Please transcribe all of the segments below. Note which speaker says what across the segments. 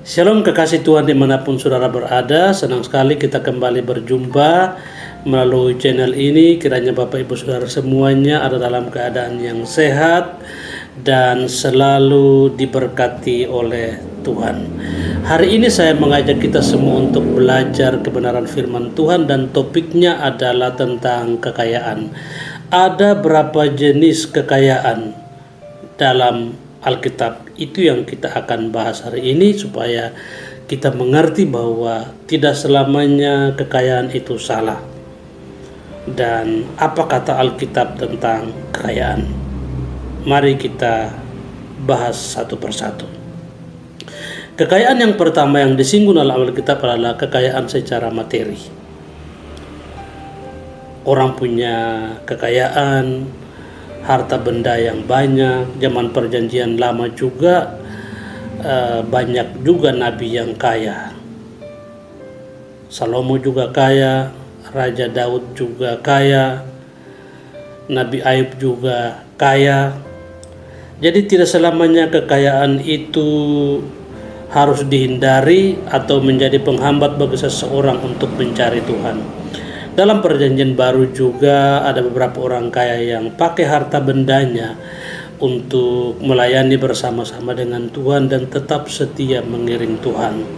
Speaker 1: Shalom kekasih Tuhan dimanapun saudara berada, senang sekali kita kembali berjumpa melalui channel ini. Kiranya Bapak Ibu Saudara semuanya ada dalam keadaan yang sehat dan selalu diberkati oleh Tuhan. Hari ini saya mengajak kita semua untuk belajar kebenaran firman Tuhan dan topiknya adalah tentang kekayaan. Ada berapa jenis kekayaan dalam Alkitab? Itu yang kita akan bahas hari ini supaya kita mengerti bahwa tidak selamanya kekayaan itu salah. Dan apa kata Alkitab tentang kekayaan? Mari kita bahas satu persatu. Kekayaan yang pertama yang disinggung dalam Alkitab adalah kekayaan secara materi. Orang punya kekayaan, harta benda yang banyak. Zaman perjanjian lama juga banyak juga nabi yang kaya. Salomo juga kaya, Raja Daud juga kaya, Nabi Ayub juga kaya. Jadi tidak selamanya kekayaan itu harus dihindari atau menjadi penghambat bagi seseorang untuk mencari Tuhan. Dalam perjanjian baru juga ada beberapa orang kaya yang pakai harta bendanya untuk melayani bersama-sama dengan Tuhan dan tetap setia mengiring Tuhan.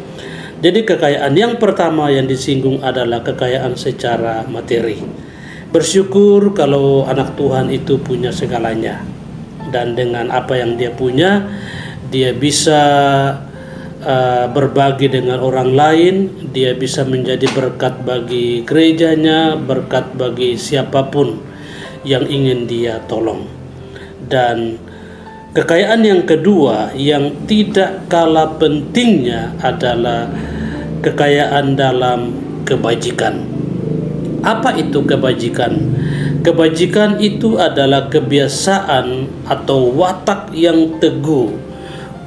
Speaker 1: Jadi kekayaan yang pertama yang disinggung adalah kekayaan secara materi. Bersyukur kalau anak Tuhan itu punya segalanya, dan dengan apa yang dia punya dia bisa berbagi dengan orang lain, dia bisa menjadi berkat bagi gerejanya, berkat bagi siapapun yang ingin dia tolong. Dan kekayaan yang kedua yang tidak kalah pentingnya adalah kekayaan dalam kebajikan. Apa itu kebajikan? Kebajikan itu adalah kebiasaan atau watak yang teguh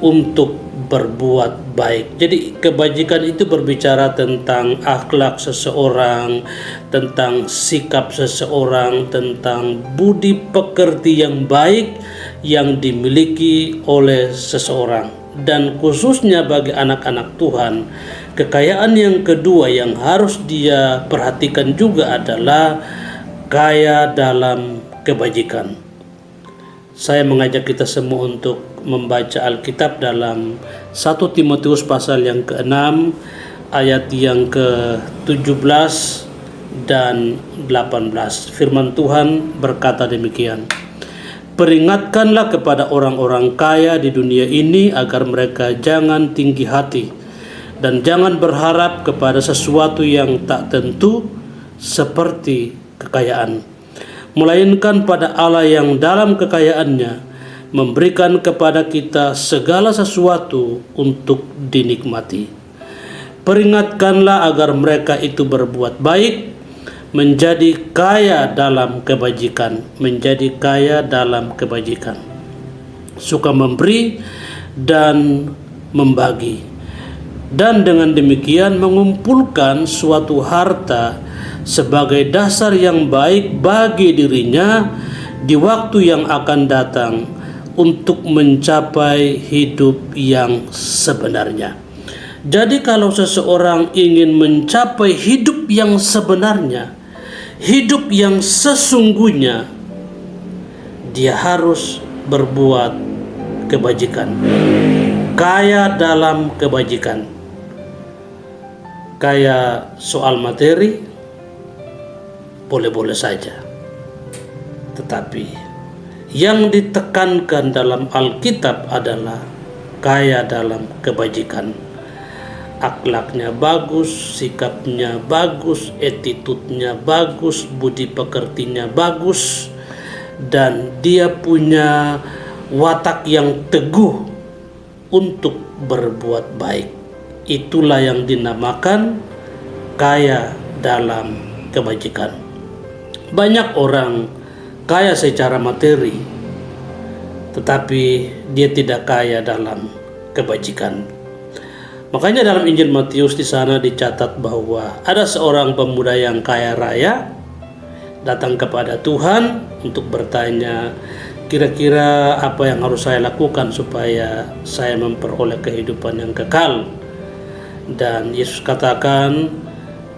Speaker 1: untuk berbuat baik. Jadi kebajikan itu berbicara tentang akhlak seseorang, tentang sikap seseorang, tentang budi pekerti yang baik yang dimiliki oleh seseorang. Dan khususnya bagi anak-anak Tuhan, kekayaan yang kedua yang harus dia perhatikan juga adalah kaya dalam kebajikan. Saya mengajak kita semua untuk membaca Alkitab dalam 1 Timotius pasal yang ke-6 ayat yang ke-17 dan 18. Firman Tuhan berkata demikian. Peringatkanlah kepada orang-orang kaya di dunia ini agar mereka jangan tinggi hati dan jangan berharap kepada sesuatu yang tak tentu seperti kekayaan, melainkan pada Allah yang dalam kekayaannya memberikan kepada kita segala sesuatu untuk dinikmati. Peringatkanlah agar mereka itu berbuat baik, menjadi kaya dalam kebajikan, menjadi kaya dalam kebajikan, suka memberi dan membagi, dan dengan demikian mengumpulkan suatu harta sebagai dasar yang baik bagi dirinya di waktu yang akan datang untuk mencapai hidup yang sebenarnya. Jadi kalau seseorang ingin mencapai hidup yang sebenarnya, hidup yang sesungguhnya, dia harus berbuat kebajikan, kaya dalam kebajikan. Kaya soal materi boleh-boleh saja, tetapi yang ditekankan dalam Alkitab adalah kaya dalam kebajikan. Akhlaknya bagus, sikapnya bagus, attitude-nya bagus, budi pekertinya bagus, dan dia punya watak yang teguh untuk berbuat baik. Itulah yang dinamakan kaya dalam kebajikan. Banyak orang kaya secara materi, tetapi dia tidak kaya dalam kebajikan. Makanya dalam Injil Matius di sana dicatat bahwa ada seorang pemuda yang kaya raya datang kepada Tuhan untuk bertanya, kira-kira apa yang harus saya lakukan supaya saya memperoleh kehidupan yang kekal. Dan Yesus katakan,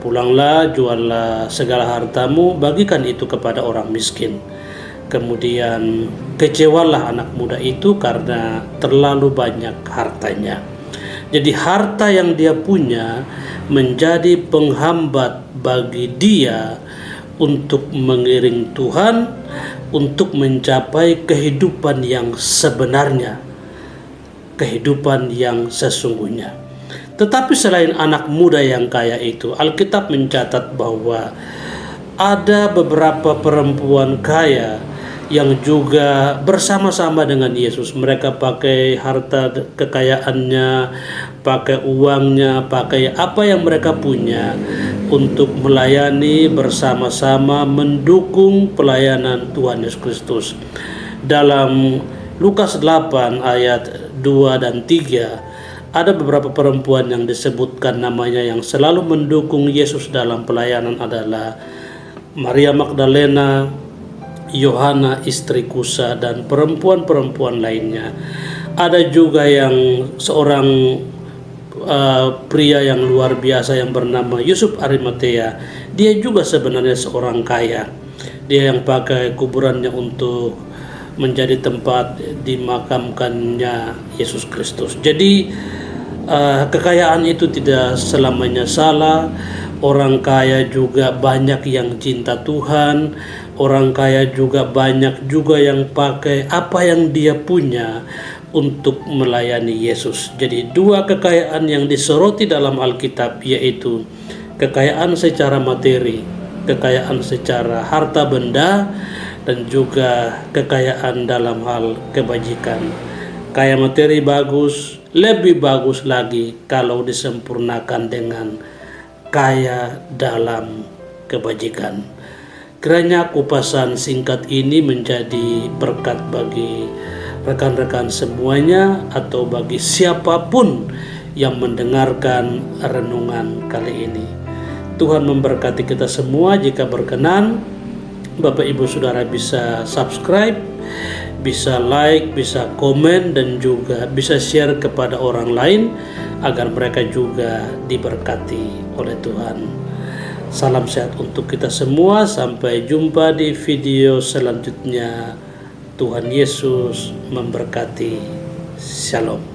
Speaker 1: pulanglah, juallah segala hartamu, bagikan itu kepada orang miskin. Kemudian kecewalah anak muda itu karena terlalu banyak hartanya. Jadi harta yang dia punya menjadi penghambat bagi dia untuk mengiring Tuhan, untuk mencapai kehidupan yang sebenarnya, kehidupan yang sesungguhnya. Tetapi selain anak muda yang kaya itu, Alkitab mencatat bahwa ada beberapa perempuan kaya yang juga bersama-sama dengan Yesus. Mereka pakai harta kekayaannya, pakai uangnya, pakai apa yang mereka punya untuk melayani bersama-sama, mendukung pelayanan Tuhan Yesus Kristus. Dalam Lukas 8 ayat 2 dan 3 ada beberapa perempuan yang disebutkan namanya yang selalu mendukung Yesus dalam pelayanan adalah Maria Magdalena, Yohana istri Kusa, dan perempuan-perempuan lainnya. Ada juga yang seorang pria yang luar biasa yang bernama Yusuf Arimatea. Dia juga sebenarnya seorang kaya. Dia yang pakai kuburannya untuk menjadi tempat dimakamkannya Yesus Kristus. Jadi kekayaan itu tidak selamanya salah. Orang kaya juga banyak yang cinta Tuhan. Orang kaya juga banyak juga yang pakai apa yang dia punya untuk melayani Yesus. Jadi dua kekayaan yang disoroti dalam Alkitab, yaitu kekayaan secara materi, kekayaan secara harta benda, dan juga kekayaan dalam hal kebajikan. Kaya materi bagus, lebih bagus lagi kalau disempurnakan dengan kaya dalam kebajikan. Kiranya kupasan singkat ini menjadi berkat bagi rekan-rekan semuanya atau bagi siapapun yang mendengarkan renungan kali ini. Tuhan memberkati kita semua. Jika berkenan, Bapak Ibu Saudara bisa subscribe, bisa like, bisa komen, dan juga bisa share kepada orang lain agar mereka juga diberkati oleh Tuhan. Salam sehat untuk kita semua. Sampai jumpa di video selanjutnya. Tuhan Yesus memberkati. Shalom.